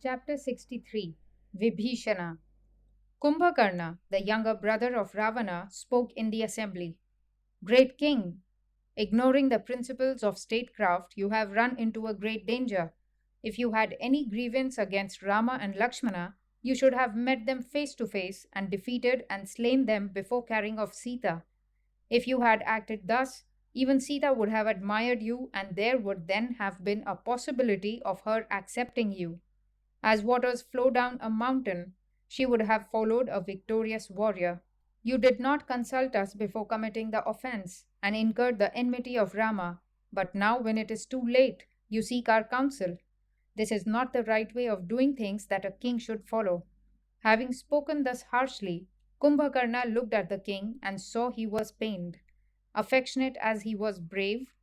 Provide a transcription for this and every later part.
Chapter 63 Vibhishana. Kumbhakarna, the younger brother of Ravana, spoke in the assembly. Great king, ignoring the principles of statecraft, you have run into a great danger. If you had any grievance against Rama and Lakshmana, you should have met them face to face and defeated and slain them before carrying off Sita. If you had acted thus, even Sita would have admired you, and there would then have been a possibility of her accepting you. As waters flow down a mountain, she would have followed a victorious warrior. You did not consult us before committing the offense and incurred the enmity of Rama, but now, when it is too late, you seek our counsel. This is not the right way of doing things that a king should follow. Having spoken thus harshly, Kumbhakarna looked at the king and saw he was pained. Affectionate as he was brave,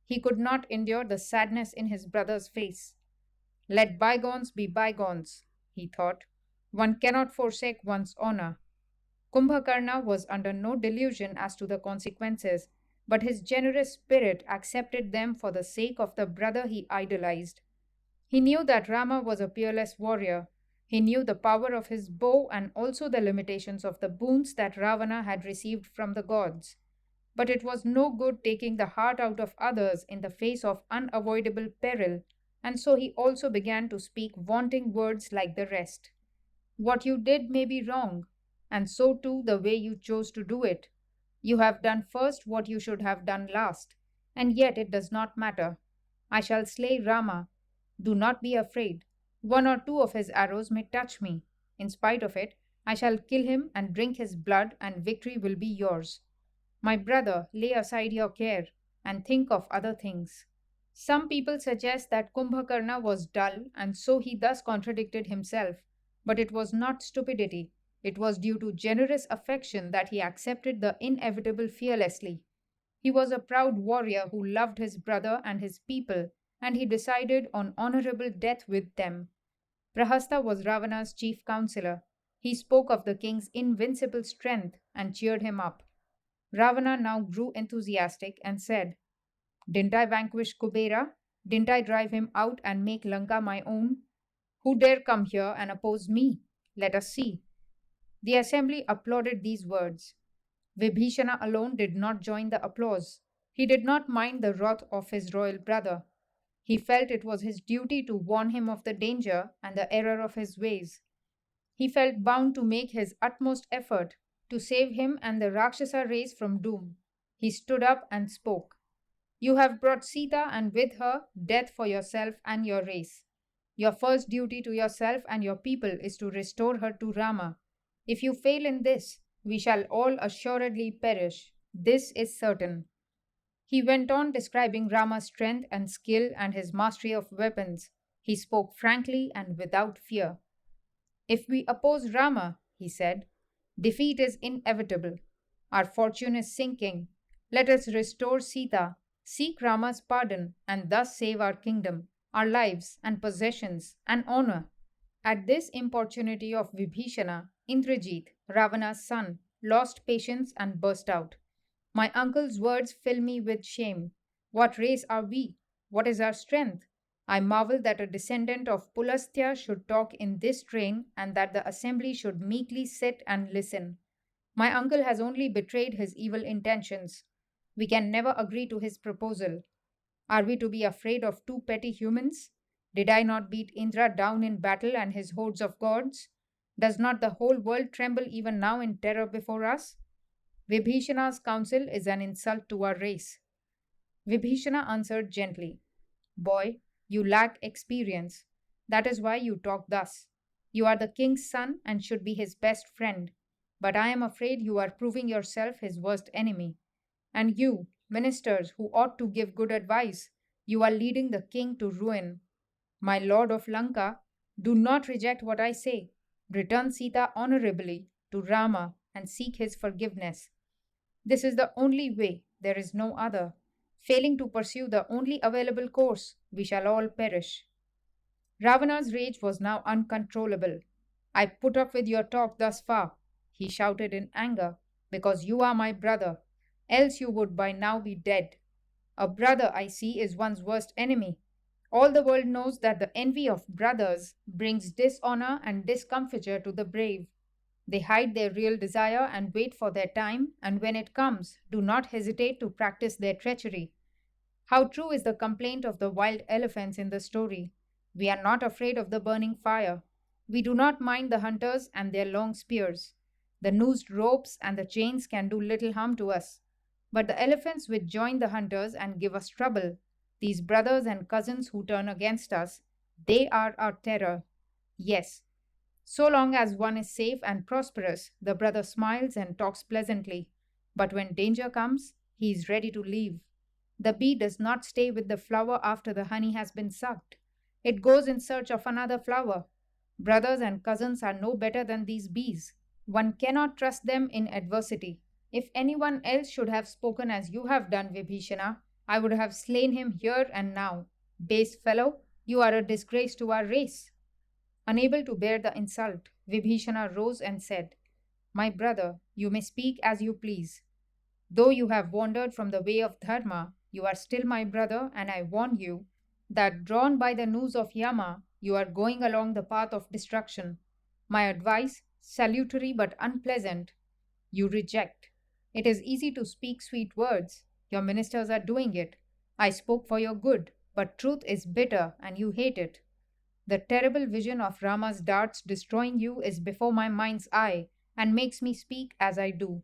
he could not endure the sadness in his brother's face. Let bygones be bygones, he thought. One cannot forsake one's honor. Kumbhakarna was under no delusion as to the consequences, but his generous spirit accepted them for the sake of the brother he idolized. He knew that Rama was a peerless warrior. He knew the power of his bow and also the limitations of the boons that Ravana had received from the gods. But it was no good taking the heart out of others in the face of unavoidable peril, and so he also began to speak vaunting words like the rest. What you did may be wrong, and so too the way you chose to do it. You have done first what you should have done last, and yet it does not matter. I shall slay Rama. Do not be afraid. One or two of his arrows may touch me. In spite of it, I shall kill him and drink his blood, and victory will be yours. My brother, lay aside your care and think of other things. Some people suggest that Kumbhakarna was dull and so he thus contradicted himself, but it was not stupidity. It was due to generous affection that he accepted the inevitable fearlessly. He was a proud warrior who loved his brother and his people, and he decided on honorable death with them. Prahasta was Ravana's chief counselor. He spoke of the king's invincible strength and cheered him up. Ravana now grew enthusiastic and said, Didn't I vanquish Kubera? Didn't I drive him out and make Lanka my own? Who dare come here and oppose me? Let us see. The assembly applauded these words. Vibhishana alone did not join the applause. He did not mind the wrath of his royal brother. He felt it was his duty to warn him of the danger and the error of his ways. He felt bound to make his utmost effort to save him and the Rakshasa race from doom. He stood up and spoke. You have brought Sita and with her death for yourself and your race. Your first duty to yourself and your people is to restore her to Rama. If you fail in this, we shall all assuredly perish. This is certain. He went on describing Rama's strength and skill and his mastery of weapons. He spoke frankly and without fear. If we oppose Rama, he said, defeat is inevitable. Our fortune is sinking. Let us restore Sita, seek Rama's pardon, and thus save our kingdom, our lives and possessions and honor. At this importunity of Vibhishana, Indrajit, Ravana's son, lost patience and burst out. My uncle's words fill me with shame. What race are we? What is our strength? I marvel that a descendant of Pulastya should talk in this strain and that the assembly should meekly sit and listen. My uncle has only betrayed his evil intentions. We can never agree to his proposal. Are we to be afraid of two petty humans? Did I not beat Indra down in battle and his hordes of gods? Does not the whole world tremble even now in terror before us? Vibhishana's counsel is an insult to our race. Vibhishana answered gently, Boy, you lack experience. That is why you talk thus. You are the king's son and should be his best friend. But I am afraid you are proving yourself his worst enemy. And you, ministers who ought to give good advice, you are leading the king to ruin. My lord of Lanka, do not reject what I say. Return Sita honorably to Rama and seek his forgiveness. This is the only way, there is no other. Failing to pursue the only available course, we shall all perish. Ravana's rage was now uncontrollable. I put up with your talk thus far, he shouted in anger, because you are my brother, else you would by now be dead. A brother, I see, is one's worst enemy. All the world knows that the envy of brothers brings dishonor and discomfiture to the brave. They hide their real desire and wait for their time, and when it comes, do not hesitate to practice their treachery. How true is the complaint of the wild elephants in the story. We are not afraid of the burning fire. We do not mind the hunters and their long spears. The noosed ropes and the chains can do little harm to us. But the elephants which join the hunters and give us trouble, these brothers and cousins who turn against us, they are our terror. Yes, so long as one is safe and prosperous, the brother smiles and talks pleasantly. But when danger comes, he is ready to leave. The bee does not stay with the flower after the honey has been sucked. It goes in search of another flower. Brothers and cousins are no better than these bees. One cannot trust them in adversity. If anyone else should have spoken as you have done, Vibhishana, I would have slain him here and now. Base fellow, you are a disgrace to our race. Unable to bear the insult, Vibhishana rose and said, My brother, you may speak as you please. Though you have wandered from the way of Dharma, you are still my brother, and I warn you that, drawn by the noose of Yama, you are going along the path of destruction. My advice, salutary but unpleasant, you reject. It is easy to speak sweet words. Your ministers are doing it. I spoke for your good, but truth is bitter, and you hate it. The terrible vision of Rama's darts destroying you is before my mind's eye and makes me speak as I do.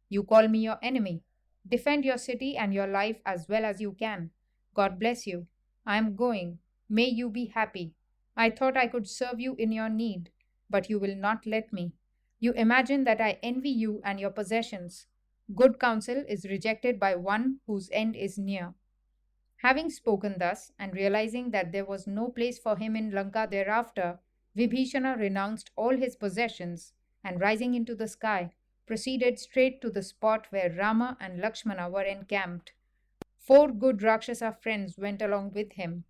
You call me your enemy. Defend your city and your life as well as you can. God bless you. I am going. May you be happy. I thought I could serve you in your need, but you will not let me. You imagine that I envy you and your possessions. Good counsel is rejected by one whose end is near. Having spoken thus, and realizing that there was no place for him in Lanka thereafter, Vibhishana renounced all his possessions and, rising into the sky, proceeded straight to the spot where Rama and Lakshmana were encamped. Four good Rakshasa friends went along with him.